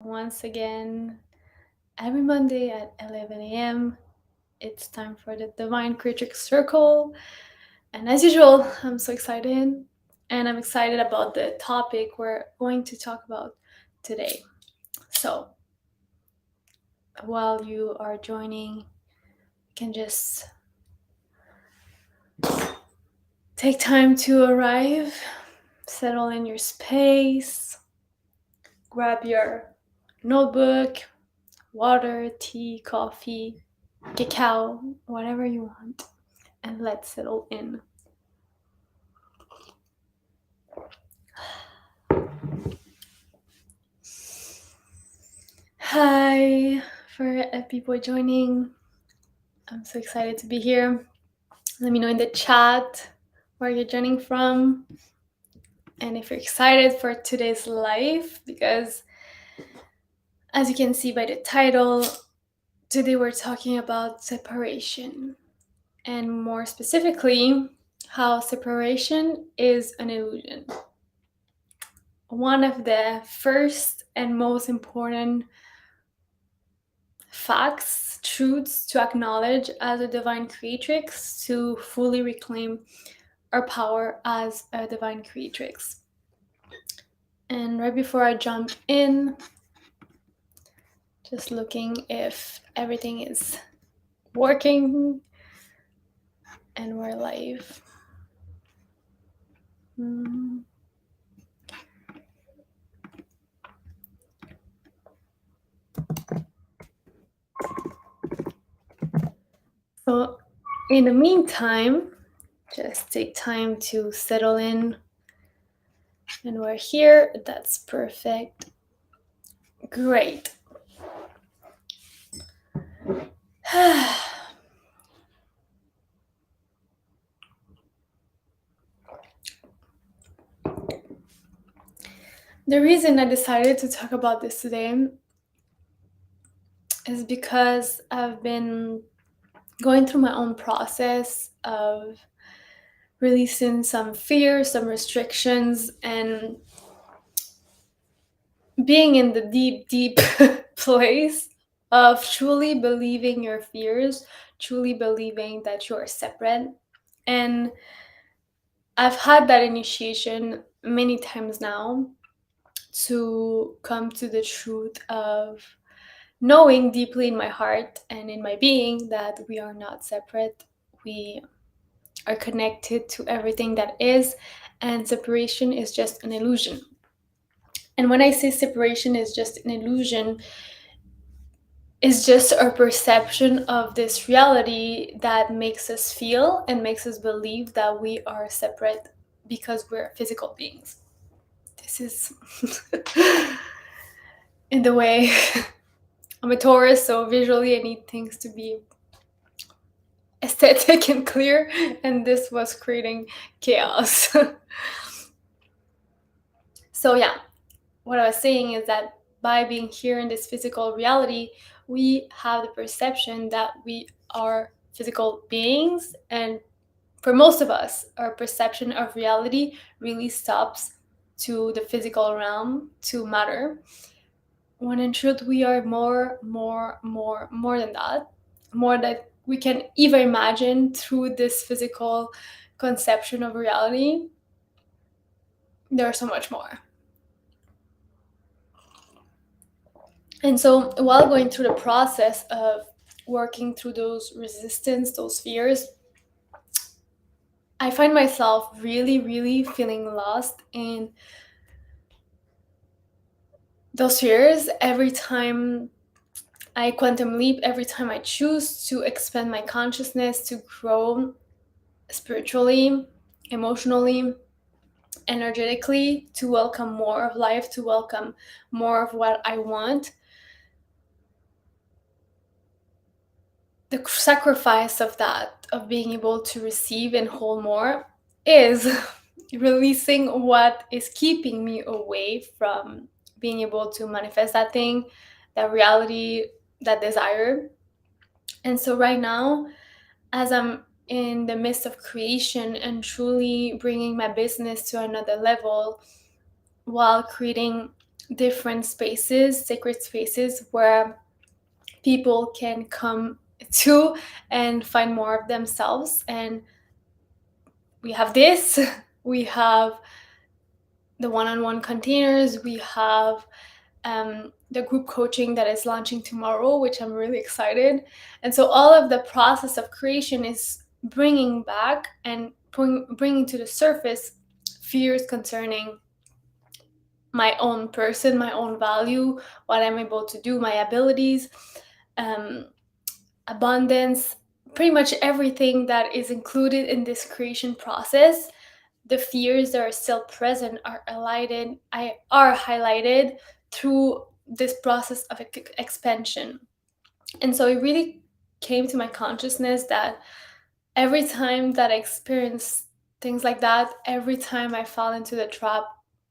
Once again, every Monday at 11 a.m., it's time for the Divine Creatrix Circle. And as usual, I'm so excited. And I'm excited about the topic we're going to talk about today. So, while you are joining, you can just take time to arrive, settle in your space, grab your notebook, water, tea, coffee, cacao, whatever you want, and let's settle in. Hi, for people joining. I'm so excited to be here. Let me know in the chat where you're joining from and if you're excited for today's live, because as you can see by the title, today we're talking about separation, and more specifically, how separation is an illusion. One of the first and most important facts, truths to acknowledge as a divine creatrix to fully reclaim our power as a divine creatrix. And right before I jump in, just looking if everything is working and we're live. So in the meantime, just take time to settle in. And we're here. That's perfect. Great. The reason I decided to talk about this today is because I've been going through my own process of releasing some fears, some restrictions, and being in the deep place of truly believing your fears, truly believing that you're separate. And I've had that initiation many times now to come to the truth of knowing deeply in my heart and in my being that we are not separate. We are connected to everything that is, and separation is just an illusion. And when I say separation is just an illusion, it's just our perception of this reality that makes us feel and makes us believe that we are separate because we're physical beings. This is in the way I'm a Taurus, so visually I need things to be aesthetic and clear, and this was creating chaos. So yeah, what I was saying is that by being here in this physical reality, we have the perception that we are physical beings, and for most of us, our perception of reality really stops to the physical realm, to matter, when in truth we are more than that, more that we can even imagine through this physical conception of reality. There's so much more. And so while going through the process of working through those resistance, those fears, I find myself really feeling lost in those fears every time I quantum leap, every time I choose to expand my consciousness, to grow spiritually, emotionally, energetically, to welcome more of life, to welcome more of what I want. The sacrifice of that, of being able to receive and hold more, is releasing what is keeping me away from being able to manifest that thing, that reality, that desire. And so right now, as I'm in the midst of creation and truly bringing my business to another level while creating different spaces, sacred spaces, where people can come to and find more of themselves. And we have this, we have the one-on-one containers, we have the group coaching that is launching tomorrow, which I'm really excited. And so all of the process of creation is bringing back and bringing to the surface fears concerning my own person, my own value, what I'm able to do, my abilities, um, abundance, pretty much everything that is included in this creation process. The fears that are still present are highlighted through this process of expansion. And so it really came to my consciousness that every time that I experience things like that, every time I fall into the trap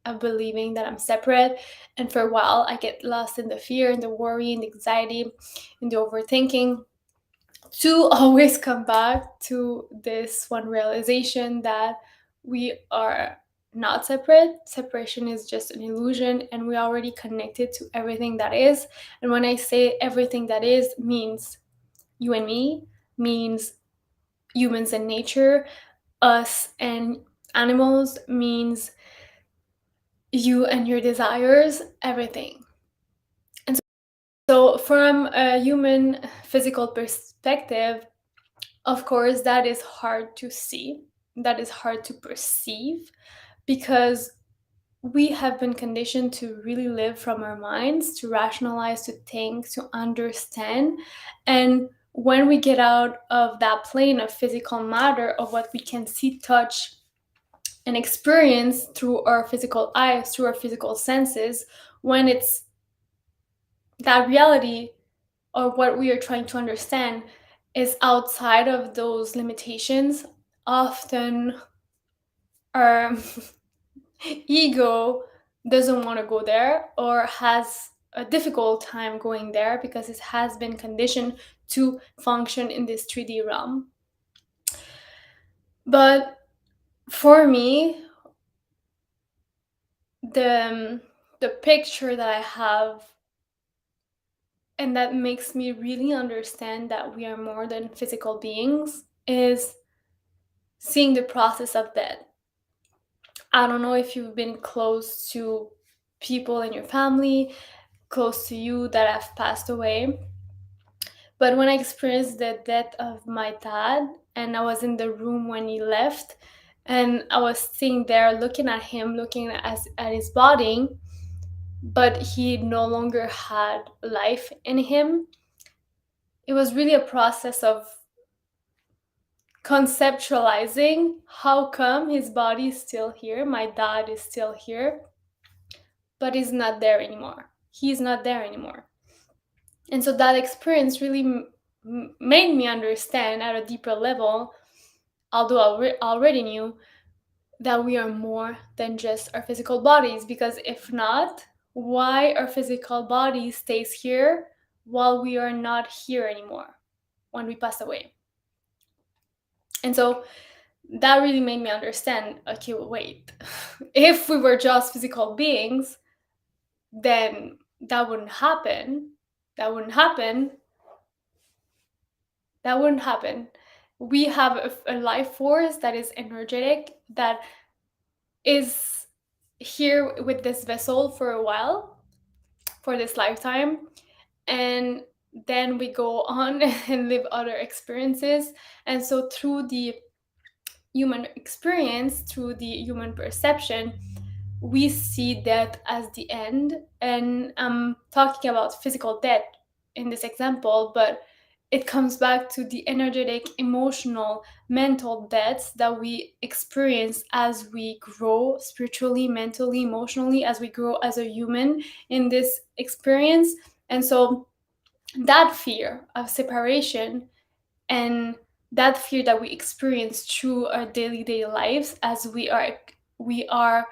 of believing that I'm separate, and for a while I get lost in the fear and the worry and the anxiety and the overthinking, to always come back to this one realization that we are not separate. Separation is just an illusion, and we're already connected to everything that is. And when I say everything that is, means you and me, means humans and nature, us and animals, means you and your desires, everything. And so from a human physical perspective, of course, that is hard to see, that is hard to perceive, because we have been conditioned to really live from our minds, to rationalize, to think, to understand. And when we get out of that plane of physical matter, of what we can see, touch, and experience through our physical eyes, through our physical senses, when it's that reality or what we are trying to understand is outside of those limitations, often our ego doesn't want to go there or has a difficult time going there because it has been conditioned to function in this 3D realm. But for me, the picture that I have, and that makes me really understand that we are more than physical beings, is seeing the process of death. I don't know if you've been close to people in your family, close to you that have passed away. But when I experienced the death of my dad, and I was in the room when he left, and I was sitting there looking at him, looking at his body, but he no longer had life in him. It was really a process of conceptualizing how come his body is still here, my dad is still here, but he's not there anymore. He's not there anymore. And so that experience really made me understand at a deeper level, although I already knew, that we are more than just our physical bodies. Because if not, why our physical body stays here while we are not here anymore when we pass away? And so that really made me understand, okay, wait, if we were just physical beings, then that wouldn't happen. That wouldn't happen. That wouldn't happen. We have a life force that is energetic, that is here with this vessel for a while, for this lifetime, and then we go on and live other experiences. And so through the human experience, through the human perception, we see death as the end. And I'm talking about physical death in this example, but it comes back to the energetic, emotional, mental deaths that we experience as we grow spiritually, mentally, emotionally, as we grow as a human in this experience. And so that fear of separation, and that fear that we experience through our daily lives, as we are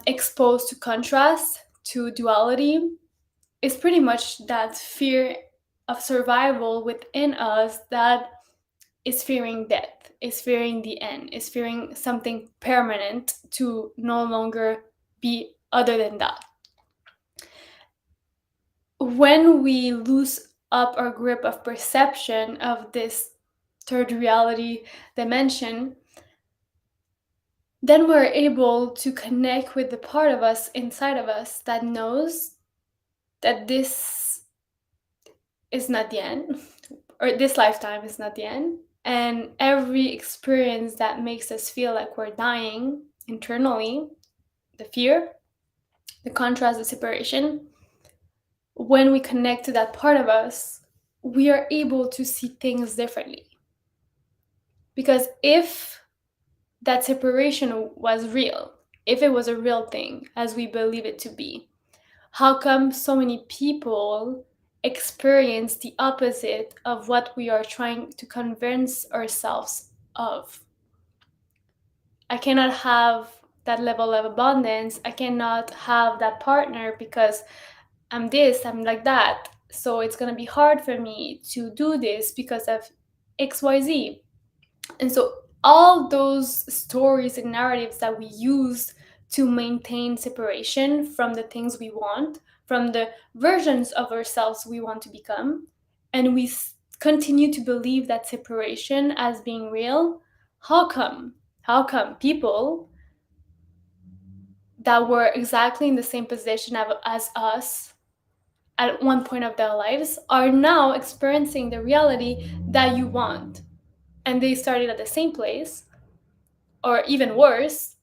exposed to contrast, to duality, is pretty much that fear of survival within us that is fearing death, is fearing the end, is fearing something permanent to no longer be other than that. when we lose up our grip of perception of this third reality dimension, then we're able to connect with the part of us inside of us that knows that this is not the end, or this lifetime is not the end. And every experience that makes us feel like we're dying internally, the fear, the contrast, the separation, when we connect to that part of us, we are able to see things differently. Because if that separation was real, if it was a real thing, as we believe it to be, how come so many people experience the opposite of what we are trying to convince ourselves of? I cannot have that level of abundance. I cannot have that partner because I'm this, I'm like that. So it's going to be hard for me to do this because of XYZ. And so all those stories and narratives that we use to maintain separation from the things we want, from the versions of ourselves we want to become, and we continue to believe that separation as being real, how come? How come people that were exactly in the same position as us at one point of their lives are now experiencing the reality that you want? And they started at the same place, or even worse,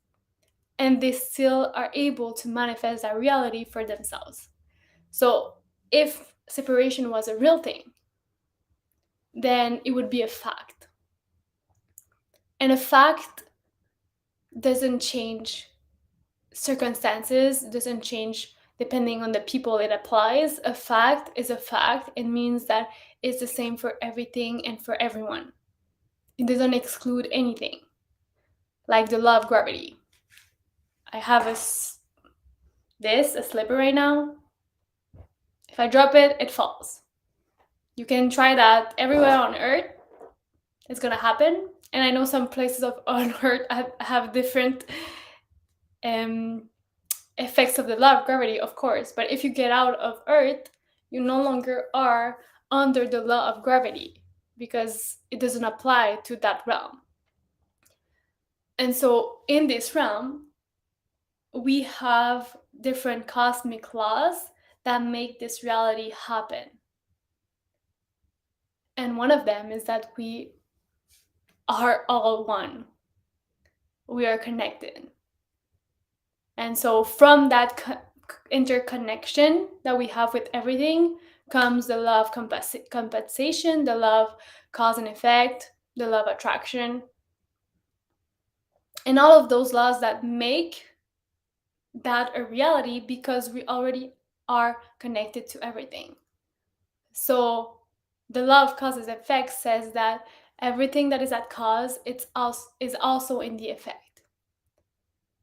and they still are able to manifest that reality for themselves. So if separation was a real thing, then it would be a fact. And a fact doesn't change circumstances, doesn't change depending on the people it applies. A fact is a fact. It means that it's the same for everything and for everyone. It doesn't exclude anything. Like the law of gravity. I have a slipper right now. If I drop it, it falls. You can try that everywhere on Earth. It's gonna happen. And I know some places on Earth have different effects of the law of gravity, of course. But if you get out of Earth, you no longer are under the law of gravity because it doesn't apply to that realm. And so in this realm, we have different cosmic laws that make this reality happen. And one of them is that we are all one. We are connected. And so from that interconnection that we have with everything comes the law of compensation, the law of cause and effect, the law of attraction, and all of those laws that make that a reality because we already are connected to everything. So the law of cause and effect says that everything that is at cause is also in the effect.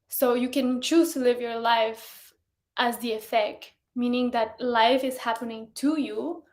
So you can choose to live your life as the effect, meaning that life is happening to you.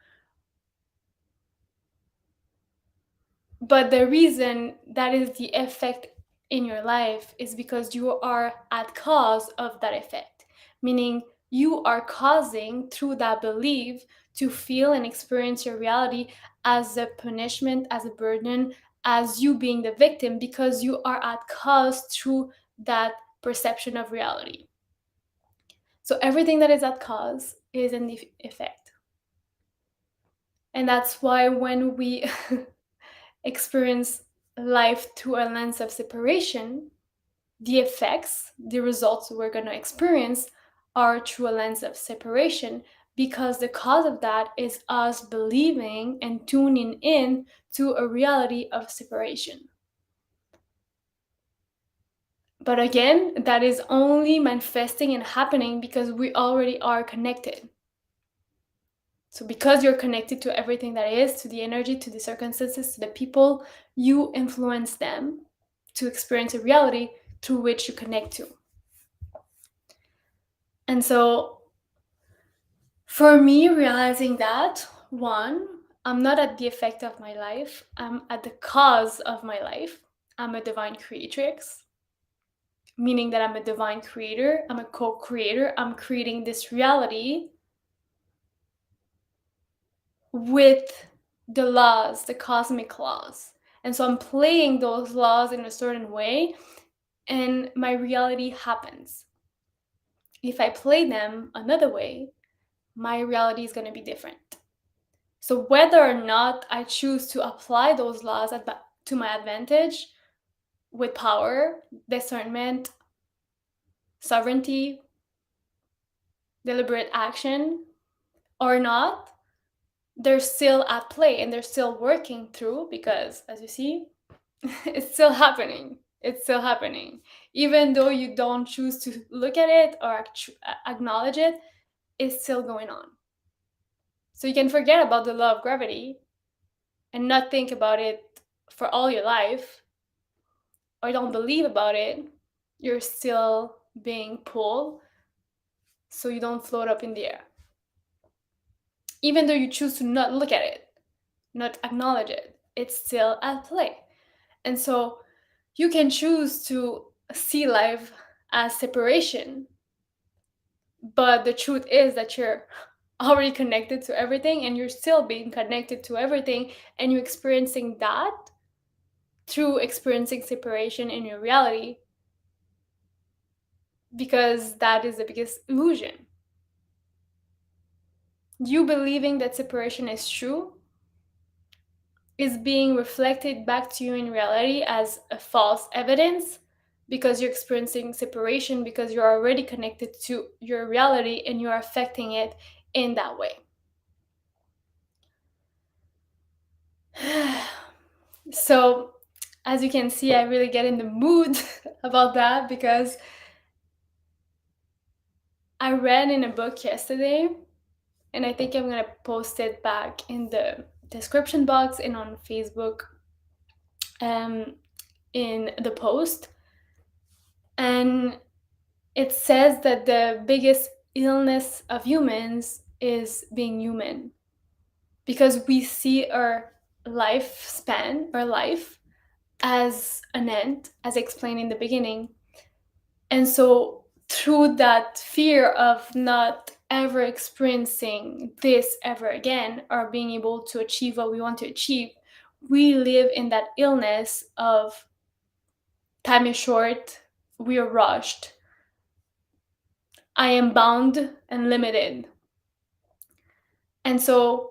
But the reason that is the effect in your life is because you are at cause of that effect, meaning you are causing through that belief to feel and experience your reality as a punishment, as a burden, as you being the victim, because you are at cause through that perception of reality. So everything that is at cause is in the effect. And that's why when we experience life through a lens of separation, the effects, the results we're going to experience are through a lens of separation, because the cause of that is us believing and tuning in to a reality of separation. But again, that is only manifesting and happening because we already are connected. So because you're connected to everything that is, to the energy, to the circumstances, to the people, you influence them to experience a reality through which you connect to. And so for me, realizing that, one, I'm not at the effect of my life, I'm at the cause of my life. I'm a divine creatrix, meaning that I'm a divine creator, I'm a co-creator, I'm creating this reality with the laws, the cosmic laws. And so I'm playing those laws in a certain way, and my reality happens. If I play them another way, my reality is going to be different. So whether or not I choose to apply those laws to my advantage with power, discernment, sovereignty, deliberate action, or not, they're still at play and they're still working through, because as you see, it's still happening. It's still happening. Even though you don't choose to look at it or acknowledge it, it's still going on. So you can forget about the law of gravity and not think about it for all your life, or don't believe about it. You're still being pulled, so you don't float up in the air. Even though you choose to not look at it, not acknowledge it, it's still at play. And so you can choose to see life as separation, but the truth is that you're already connected to everything, and you're still being connected to everything, and you're experiencing that through experiencing separation in your reality, because that is the biggest illusion. You believing that separation is true is being reflected back to you in reality as a false evidence, because you're experiencing separation because you're already connected to your reality and you're affecting it in that way. So, as you can see, I really get in the mood about that, because I read in a book yesterday, and I think I'm gonna post it back in the description box and on Facebook, in the post. And it says that the biggest illness of humans is being human, because we see our lifespan, our life, as an end, as explained in the beginning. And so through that fear of not ever experiencing this ever again, or being able to achieve what we want to achieve, we live in that illness of time is short, we are rushed, I am bound and limited. And so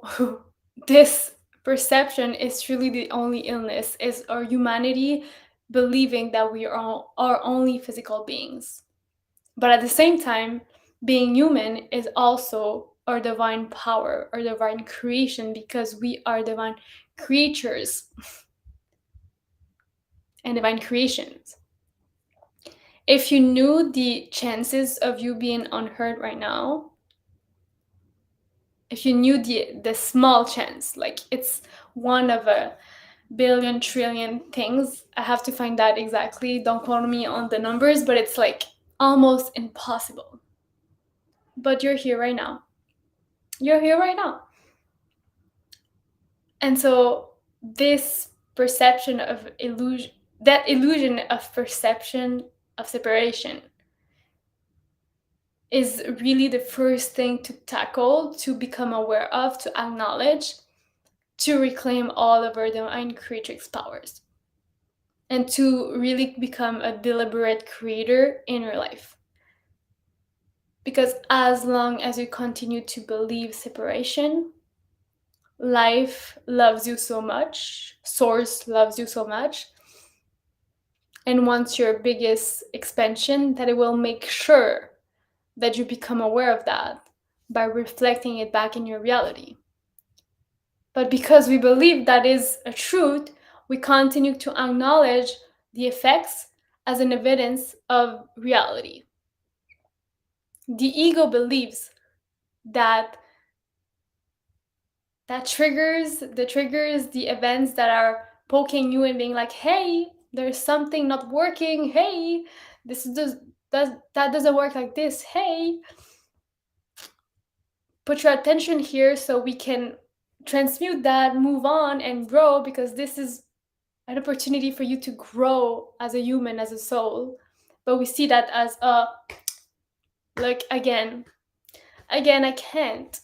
this perception is truly the only illness, is our humanity believing that we are only physical beings. But at the same time, being human is also our divine power, our divine creation, because we are divine creatures and divine creations. If you knew the chances of you being unheard right now, if you knew the small chance, like it's one of a billion trillion things, I have to find that exactly, don't quote me on the numbers, but it's like almost impossible. But you're here right now. You're here right now. And so this perception of illusion, that illusion of perception of separation, is really the first thing to tackle, to become aware of, to acknowledge, to reclaim all of our divine creatrix powers, and to really become a deliberate creator in your life. Because as long as you continue to believe separation, life loves you so much, source loves you so much, and wants your biggest expansion, that it will make sure that you become aware of that by reflecting it back in your reality. But because we believe that is a truth, we continue to acknowledge the effects as an evidence of reality. The ego believes that triggers the events that are poking you and being like, hey, there's something not working, hey, that doesn't work like this, hey, put your attention here so we can transmute that, move on and grow, because this is an opportunity for you to grow as a human, as a soul. But we see that as a, like, again, Again, I can't.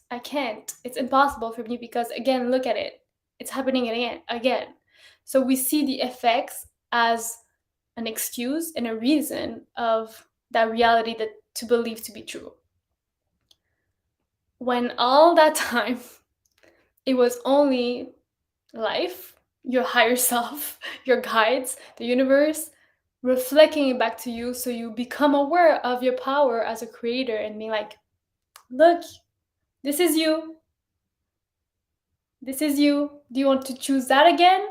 It's impossible for me because, again, look at it. It's happening again. So we see the effects as an excuse and a reason of that reality that to believe to be true. When all that time it was only life, your higher self, your guides, the universe, reflecting it back to you so you become aware of your power as a creator and being like, look, this is you. This is you. Do you want to choose that again?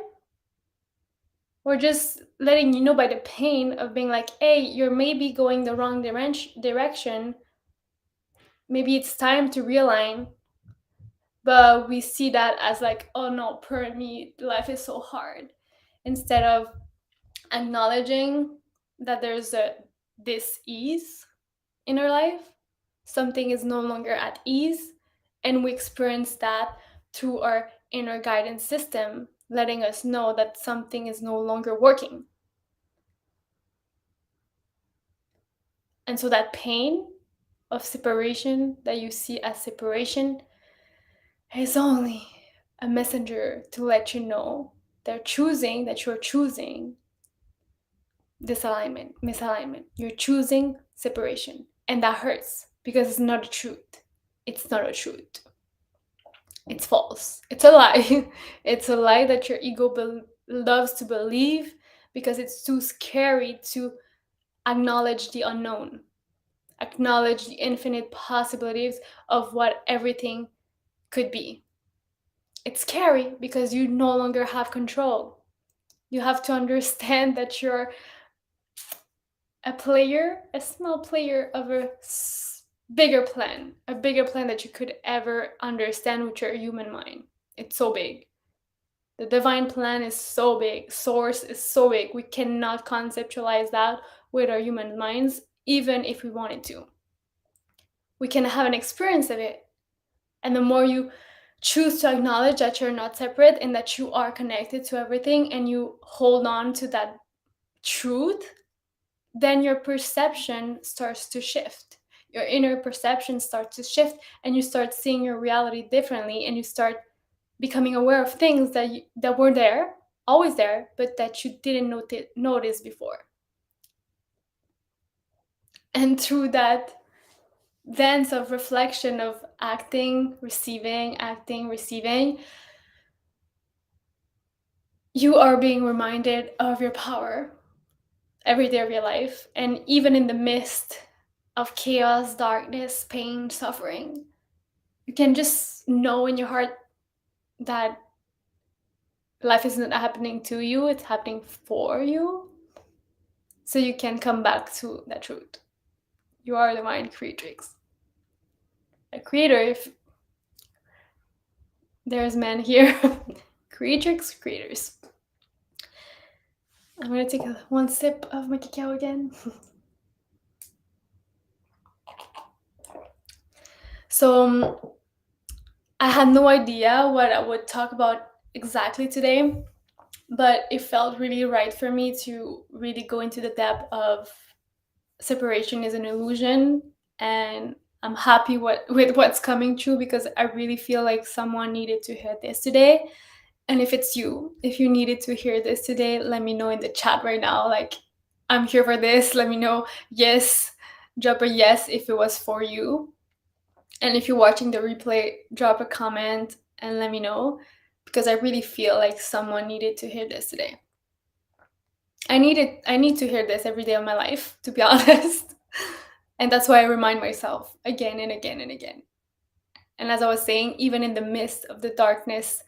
Or just letting you know by the pain of being like, hey, you're maybe going the wrong direction. Maybe it's time to realign. But we see that as like, oh no, per me, life is so hard. Instead of acknowledging that there's a this ease in our life, something is no longer at ease, and we experience that through our inner guidance system, letting us know that something is no longer working. And so that pain of separation that you see as separation is only a messenger to let you know that you're choosing disalignment, misalignment. You're choosing separation. And that hurts because it's not a truth. It's not a truth. It's false. It's a lie. It's a lie that your ego loves to believe because it's too scary to acknowledge the unknown, acknowledge the infinite possibilities of what everything could be. It's scary because you no longer have control. You have to understand that you're a player, a small player of a bigger plan that you could ever understand with your human mind. It's so big. The divine plan is so big. Source is so big. We cannot conceptualize that with our human minds, even if we wanted to. We can have an experience of it. And the more you choose to acknowledge that you're not separate and that you are connected to everything and you hold on to that truth, then your perception starts to shift. Your inner perception starts to shift and you start seeing your reality differently and you start becoming aware of things that were there, always there, but that you didn't notice before. And through that dance of reflection of acting, receiving, you are being reminded of your power every day of your life. And even in the midst of chaos, darkness, pain, suffering, you can just know in your heart that life isn't happening to you, it's happening for you. So you can come back to that truth. You are the divine creatrix. A creator, if there's men here, creatrix, creators. I'm gonna take one sip of my cacao again. So I had no idea what I would talk about exactly today, but it felt really right for me to really go into the depth of separation is an illusion, and I'm happy with what's coming true because I really feel like someone needed to hear this today. And if it's you, if you needed to hear this today, let me know in the chat right now. Like, I'm here for this. Let me know. Yes, drop a yes if it was for you. And if you're watching the replay, drop a comment and let me know because I really feel like someone needed to hear this today. I need to hear this every day of my life, to be honest. And that's why I remind myself again and again and again. And as I was saying, even in the midst of the darkness,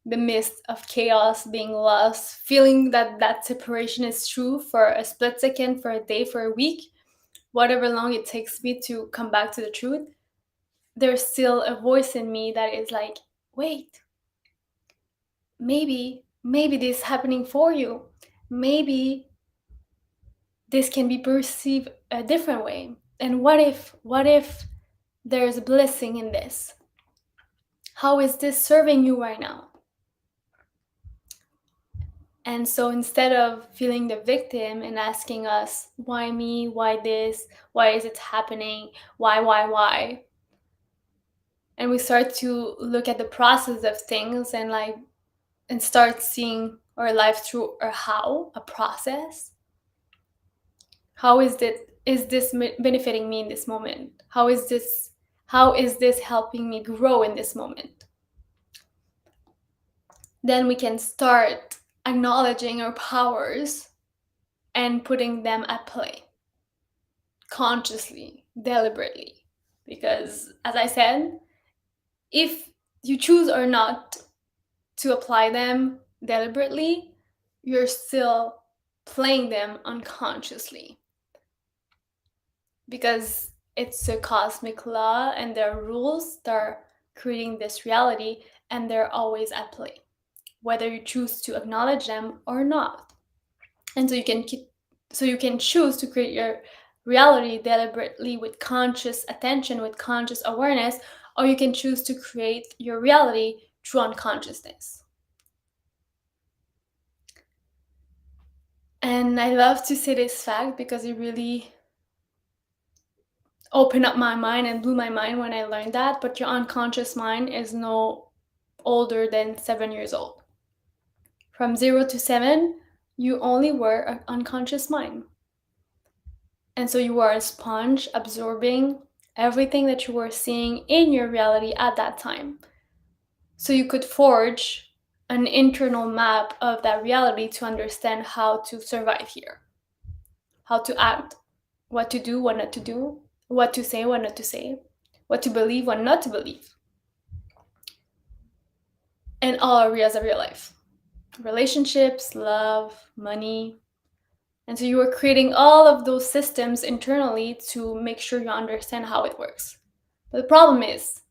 the midst of chaos, being lost, feeling that separation is true for a split second, for a day, for a week, whatever long it takes me to come back to the truth, there's still a voice in me that is like, wait, maybe this is happening for you. Maybe this can be perceived a different way. And what if there's a blessing in this? How is this serving you right now? And so instead of feeling the victim and asking us, why me? Why this? Why is it happening? Why? and we start to look at the process of things and start seeing our life through a process. How is this benefiting me in this moment? How is this helping me grow in this moment? Then we can start acknowledging our powers and putting them at play consciously, deliberately. Because, as I said, if you choose or not to apply them deliberately, you're still playing them unconsciously. Because it's a cosmic law and there are rules that are creating this reality, and they're always at play, whether you choose to acknowledge them or not. And so you can choose to create your reality deliberately with conscious attention, with conscious awareness, or you can choose to create your reality through unconsciousness. And I love to say this fact because it really opened up my mind and blew my mind when I learned that. But your unconscious mind is no older than 7 years old. From 0 to 7, you only were an unconscious mind. And so you are a sponge absorbing everything that you were seeing in your reality at that time. So you could forge an internal map of that reality to understand how to survive here, how to act, what to do, what not to do, what to say, what not to say, what to believe, what not to believe, in all areas of your life. Relationships, love, money. And so you were creating all of those systems internally to make sure you understand how it works. But the problem is,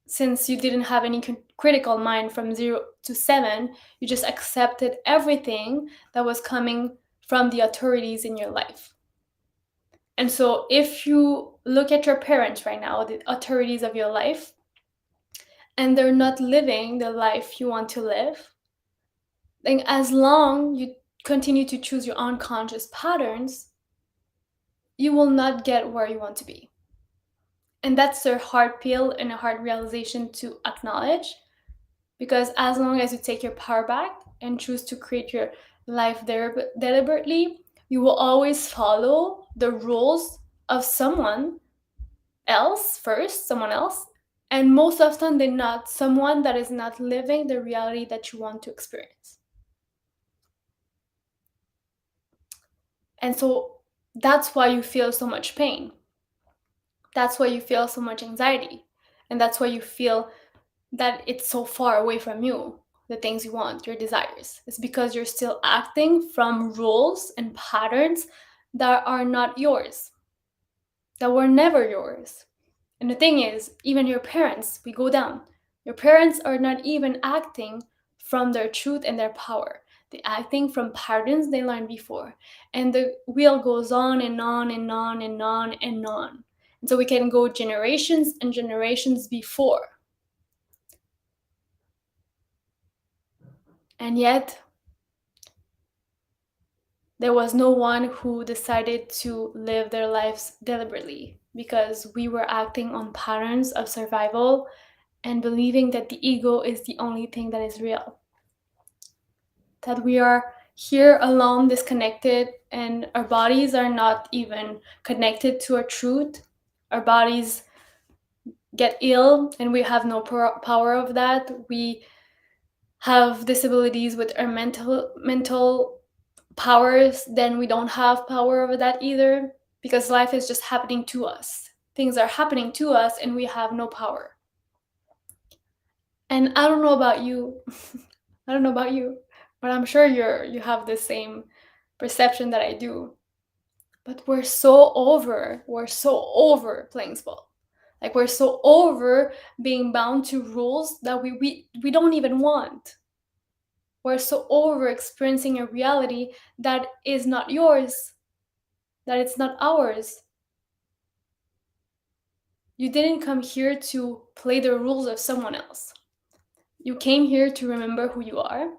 since you didn't have any critical mind from 0 to 7, you just accepted everything that was coming from the authorities in your life. And so if you look at your parents right now, the authorities of your life, and they're not living the life you want to live, then as long you continue to choose your unconscious patterns, you will not get where you want to be. And that's a hard pill and a hard realization to acknowledge, because as long as you take your power back and choose to create your life deliberately, you will always follow the rules of someone else first, and most often than not, someone that is not living the reality that you want to experience. And so that's why you feel so much pain. That's why you feel so much anxiety. And that's why you feel that it's so far away from you, the things you want, your desires. It's because you're still acting from rules and patterns that are not yours, that were never yours. And the thing is, even your parents, we go down. Your parents are not even acting from their truth and their power. They're acting from patterns they learned before. And the wheel goes on and on and on and on and on. And so we can go generations and generations before. And yet, there was no one who decided to live their lives deliberately, because we were acting on patterns of survival and believing that the ego is the only thing that is real. That we are here alone, disconnected, and our bodies are not even connected to our truth. Our bodies get ill and we have no power of that. We have disabilities with our mental powers, then we don't have power over that either, because life is just happening to us. Things are happening to us and we have no power. And I don't know about you. I don't know about you, but I'm sure you have the same perception that I do. But we're so over playing spell. Like, we're so over being bound to rules that we don't even want. We're so over experiencing a reality that is not yours, that it's not ours. You didn't come here to play the rules of someone else. You came here to remember who you are.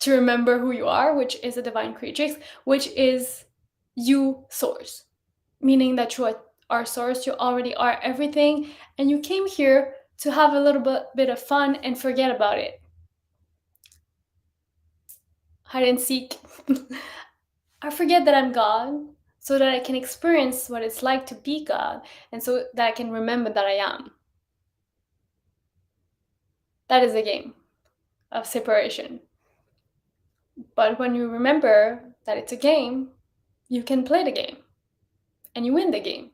To remember who you are, which is a divine creatrix, which is you source. Meaning that you are source, you already are everything, and you came here to have a little bit of fun and forget about it. Hide and seek. I forget that I'm God so that I can experience what it's like to be God, and so that I can remember that I am. That is a game of separation. But when you remember that it's a game, you can play the game and you win the game.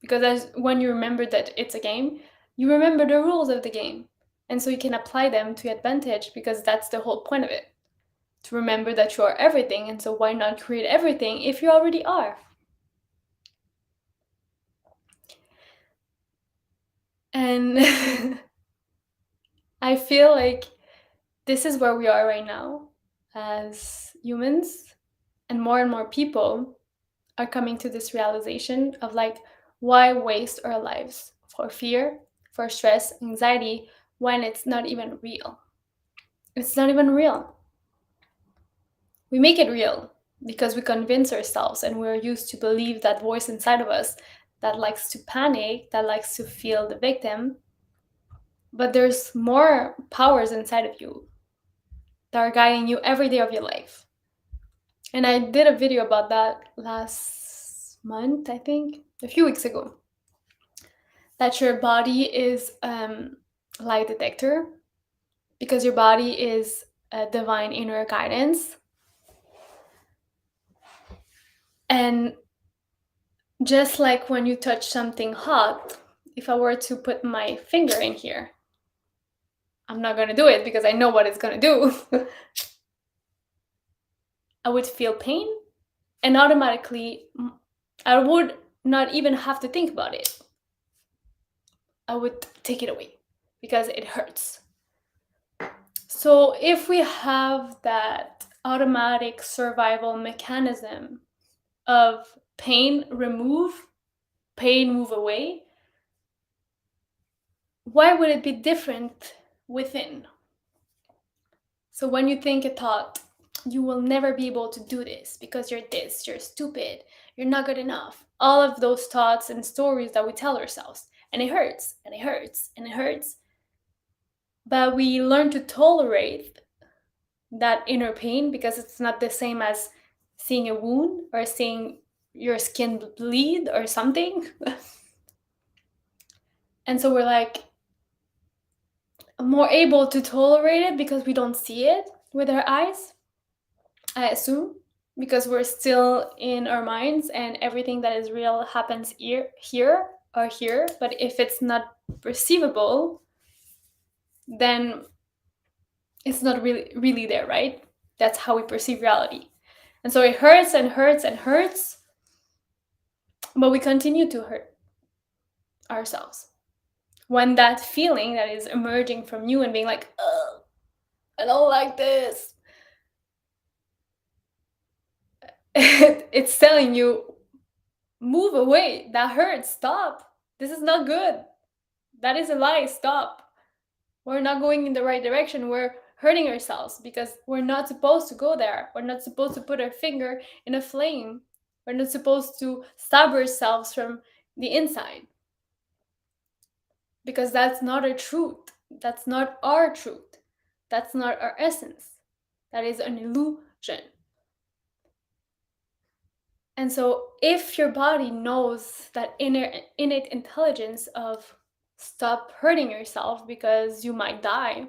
Because when you remember that it's a game, you remember the rules of the game. And so you can apply them to your advantage, because that's the whole point of it. To remember that you are everything, and so why not create everything if you already are? And I feel like this is where we are right now as humans, and more people are coming to this realization of like, why waste our lives for fear, for stress, anxiety, when it's not even real? It's not even real. We make it real because we convince ourselves, and we're used to believe that voice inside of us that likes to panic, that likes to feel the victim. But there's more powers inside of you that are guiding you every day of your life. And I did a video about that last month, I think, a few weeks ago. That your body is light detector, because your body is a divine inner guidance. And just like when you touch something hot, if I were to put my finger in here, I'm not going to do it because I know what it's going to do. I would feel pain, and automatically I would not even have to think about it. I would take it away because it hurts. So if we have that automatic survival mechanism of pain remove, pain move away, why would it be different within? So when you think a thought, you will never be able to do this because you're this, you're stupid, you're not good enough. All of those thoughts and stories that we tell ourselves. And it hurts, and it hurts, and it hurts. But we learn to tolerate that inner pain because it's not the same as seeing a wound or seeing your skin bleed or something. And so we're like more able to tolerate it because we don't see it with our eyes, I assume, because we're still in our minds and everything that is real happens here or here. But if it's not perceivable, then it's not really there, right? That's how we perceive reality. And so it hurts and hurts and hurts, but we continue to hurt ourselves. When that feeling that is emerging from you and being like, oh, I don't like this, it's telling you, move away, that hurts, stop, this is not good, that is a lie, stop. We're not going in the right direction, we're hurting ourselves because we're not supposed to go there. We're not supposed to put our finger in a flame. We're not supposed to stab ourselves from the inside, because that's not our truth. That's not our truth. That's not our essence. That is an illusion. And so if your body knows that innate intelligence of stop hurting yourself because you might die,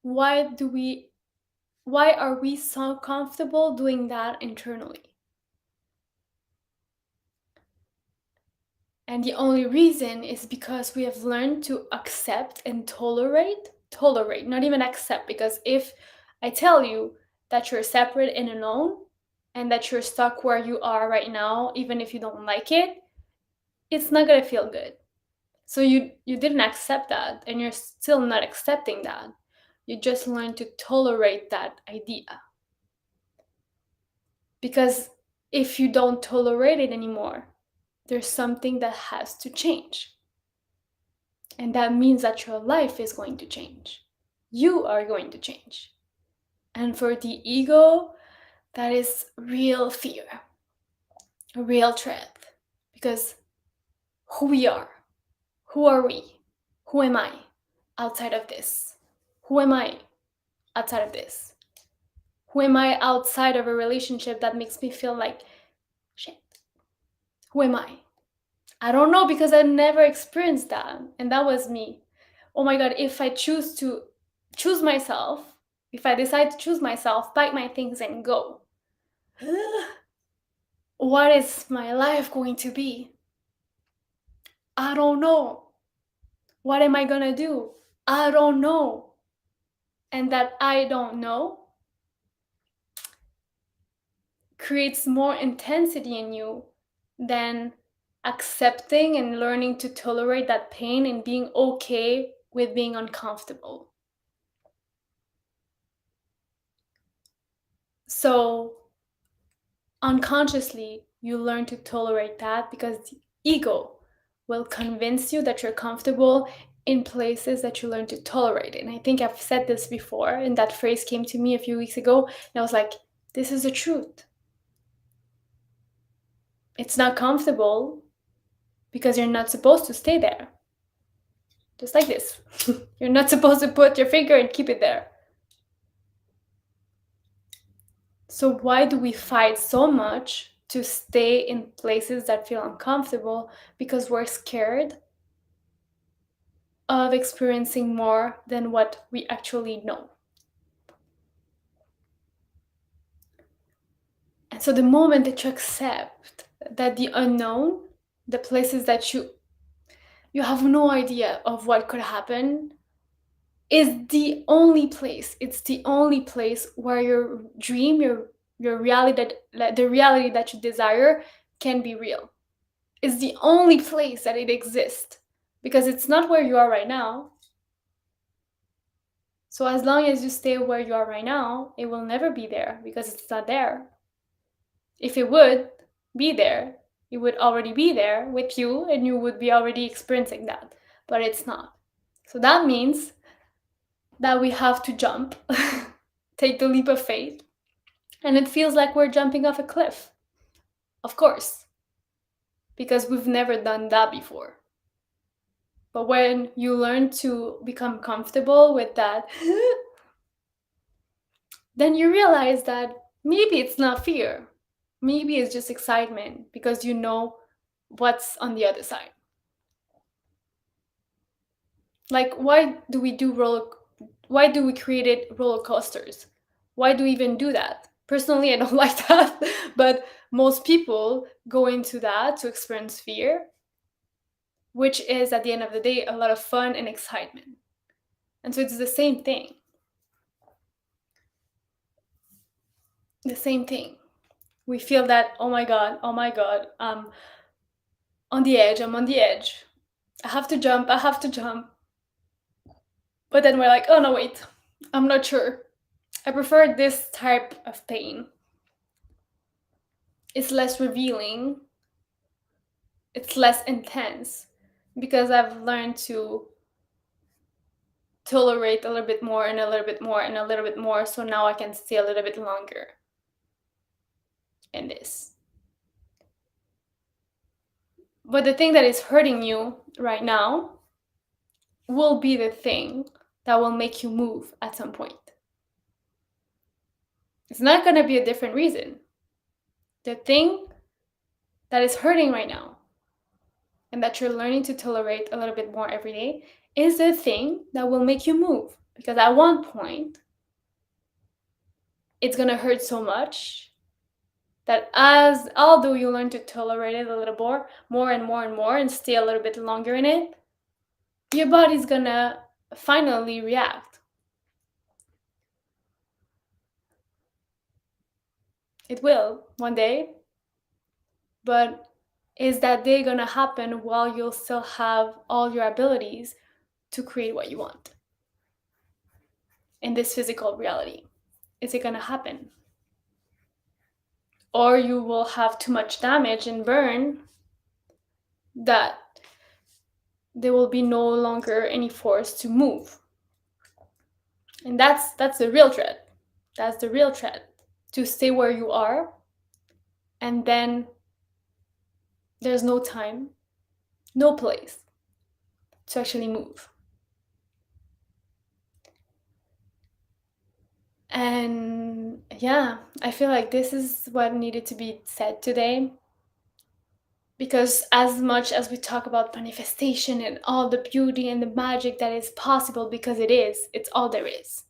why are we so comfortable doing that internally? And the only reason is because we have learned to accept and tolerate, not even accept. Because if I tell you that you're separate and alone, and that you're stuck where you are right now, even if you don't like it, it's not gonna feel good. So you didn't accept that, and you're still not accepting that. You just learn to tolerate that idea. Because if you don't tolerate it anymore, there's something that has to change. And that means that your life is going to change. You are going to change. And for the ego, that is real fear, a real threat. Because who we are, who are we? Who am I outside of this? Who am I outside of this? Who am I outside of a relationship that makes me feel like shit? Who am I? I don't know, because I never experienced that. And that was me. Oh my God, if I choose to choose myself, if I decide to choose myself, pack my things and go, what is my life going to be? I don't know. What am I gonna do? I don't know. And that I don't know creates more intensity in you than accepting and learning to tolerate that pain and being okay with being uncomfortable. So unconsciously, you learn to tolerate that because the ego will convince you that you're comfortable in places that you learn to tolerate. And I think I've said this before, and that phrase came to me a few weeks ago, and I was like, this is the truth. It's not comfortable because you're not supposed to stay there. Just like this. You're not supposed to put your finger and keep it there. So why do we fight so much to stay in places that feel uncomfortable? Because we're scared of experiencing more than what we actually know. And so the moment that you accept that the unknown, the places that you have no idea of what could happen, is the only place, it's the only place where your dream, your reality, that the reality that you desire can be real. It's the only place that it exists, because it's not where you are right now. So as long as you stay where you are right now, it will never be there, because it's not there. If it would be there, it would already be there with you, and you would be already experiencing that, but it's not. So that means that we have to jump, take the leap of faith, and it feels like we're jumping off a cliff, of course, because we've never done that before. But when you learn to become comfortable with that, then you realize that maybe it's not fear. Maybe it's just excitement, because you know what's on the other side. Like, why do we create roller coasters? Why do we even do that? Personally, I don't like that, but most people go into that to experience fear, which is, at the end of the day, a lot of fun and excitement. And so it's the same thing. The same thing. We feel that, oh my God, I'm on the edge, I have to jump. But then we're like, oh no, wait, I'm not sure. I prefer this type of pain. It's less revealing, it's less intense, because I've learned to tolerate a little bit more and a little bit more and a little bit more, so now I can stay a little bit longer in this. But the thing that is hurting you right now will be the thing that will make you move at some point. It's not going to be a different reason. The thing that is hurting right now, and that you're learning to tolerate a little bit more every day, is the thing that will make you move. Because at one point, it's going to hurt so much that although you learn to tolerate it a little more and more and more, and stay a little bit longer in it, your body's going to finally react. It will one day, but is that day going to happen while you'll still have all your abilities to create what you want in this physical reality? Is it going to happen? Or you will have too much damage and burn that there will be no longer any force to move. And that's the real threat. That's the real threat, to stay where you are and then there's no time, no place to actually move. And yeah, I feel like this is what needed to be said today. Because as much as we talk about manifestation and all the beauty and the magic that is possible, because it's all there is.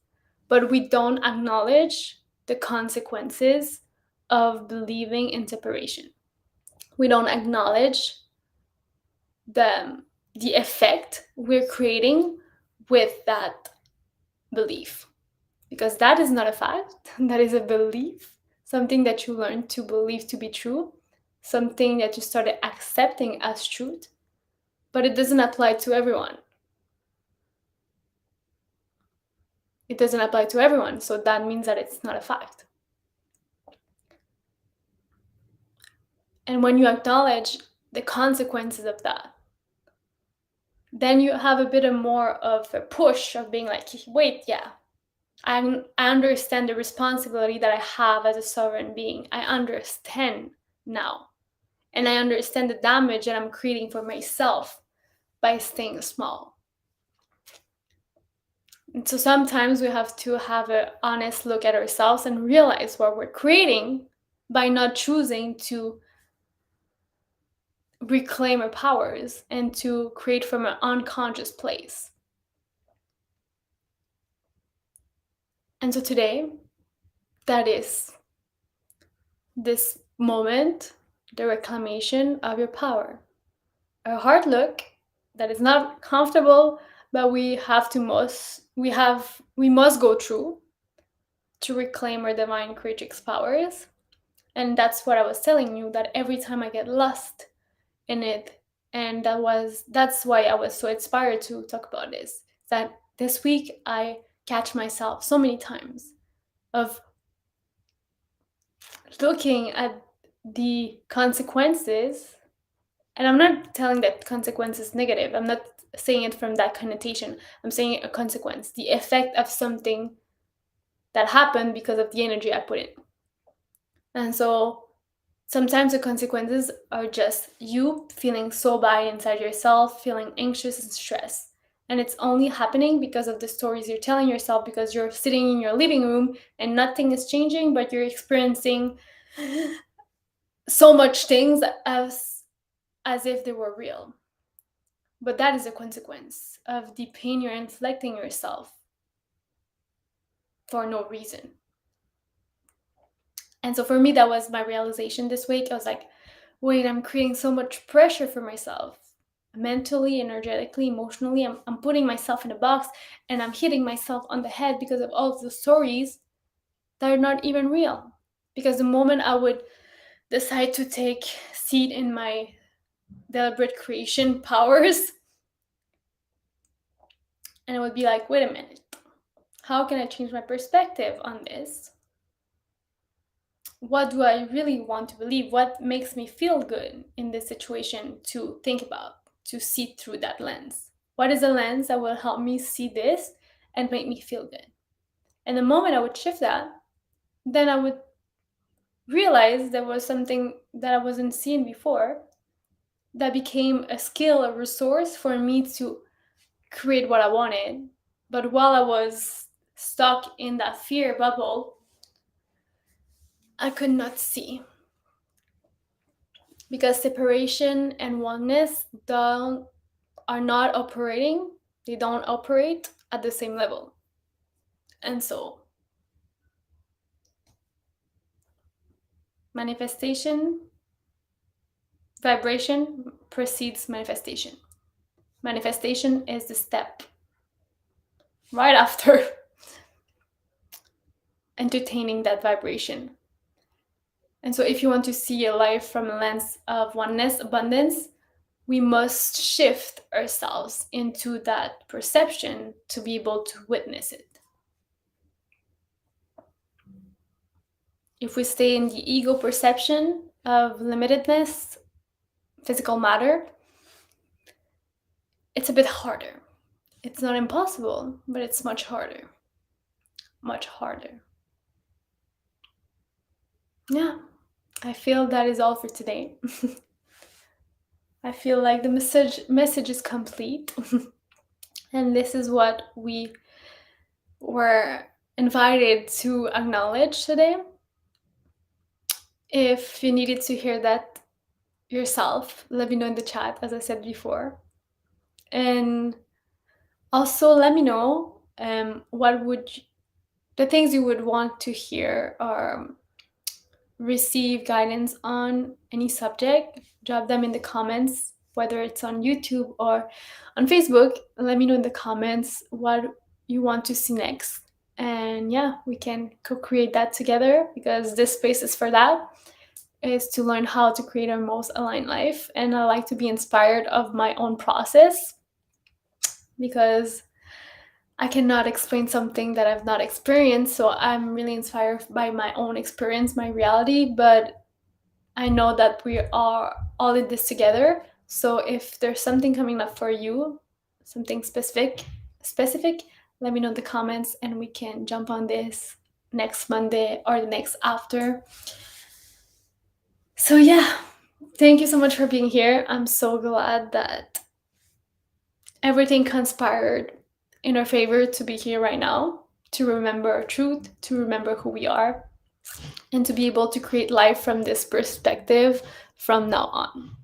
But we don't acknowledge the consequences of believing in separation. We don't acknowledge the, the effect we're creating with that belief. Because that is not a fact, that is a belief, something that you learn to believe to be true, something that you started accepting as truth, but it doesn't apply to everyone. It doesn't apply to everyone, so that means that it's not a fact. And when you acknowledge the consequences of that, then you have a bit more of a push of being like, wait, yeah, I understand the responsibility that I have as a sovereign being. I understand now. And I understand the damage that I'm creating for myself by staying small. And so sometimes we have to have an honest look at ourselves and realize what we're creating by not choosing to reclaim our powers and to create from an unconscious place. And so today, that is this moment, the reclamation of your power. A hard look that is not comfortable, but we must go through to reclaim our divine creatrix powers. And that's what I was telling you, that every time I get lost in it, and that's why I was so inspired to talk about this, that this week I catch myself so many times of looking at the consequences. And I'm not telling that consequence is negative. I'm not saying it from that connotation. I'm saying a consequence, the effect of something that happened because of the energy I put in. And so sometimes the consequences are just you feeling so bad inside yourself, feeling anxious and stressed. And it's only happening because of the stories you're telling yourself, because you're sitting in your living room and nothing is changing, but you're experiencing so much things as if they were real. But that is a consequence of the pain you're inflicting yourself for no reason. And so for me, that was my realization this week. I was like, wait, I'm creating so much pressure for myself. Mentally, energetically, emotionally, I'm putting myself in a box and I'm hitting myself on the head because of all of the stories that are not even real. Because the moment I would decide to take seat in my deliberate creation powers, and I would be like, wait a minute, how can I change my perspective on this? What do I really want to believe? What makes me feel good in this situation to think about, to see through that lens? What is a lens that will help me see this and make me feel good? And the moment I would shift that, then I would realize there was something that I wasn't seeing before that became a skill, a resource for me to create what I wanted. But while I was stuck in that fear bubble, I could not see. Because separation and oneness are not operating, they don't operate at the same level. And so manifestation, vibration precedes manifestation. Manifestation is the step right after entertaining that vibration. And so if you want to see a life from a lens of oneness, abundance, we must shift ourselves into that perception to be able to witness it. If we stay in the ego perception of limitedness, physical matter, it's a bit harder. It's not impossible, but it's much harder. Much harder. Yeah, I feel that is all for today. I feel like the message is complete. And this is what we were invited to acknowledge today. If you needed to hear that yourself, let me know in the chat, as I said before. And also let me know what would the things you would want to hear or receive guidance on any subject. Drop them in the comments, whether it's on YouTube or on Facebook. Let me know in the comments what you want to see next. And yeah, we can co-create that together, because this space is for that, is to learn how to create our most aligned life. And I like to be inspired of my own process, because I cannot explain something that I've not experienced. So I'm really inspired by my own experience, my reality, but I know that we are all in this together. So if there's something coming up for you, something specific, let me know in the comments, and we can jump on this next Monday or the next after. So yeah, thank you so much for being here. I'm so glad that everything conspired in our favor to be here right now, to remember our truth, to remember who we are, and to be able to create life from this perspective from now on.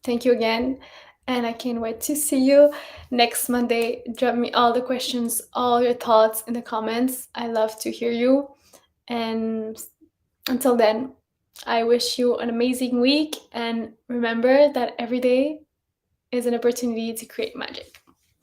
Thank you again, and I can't wait to see you next Monday. Drop me all the questions, all your thoughts in the comments. I love to hear you. And until then, I wish you an amazing week, and remember that every day is an opportunity to create magic.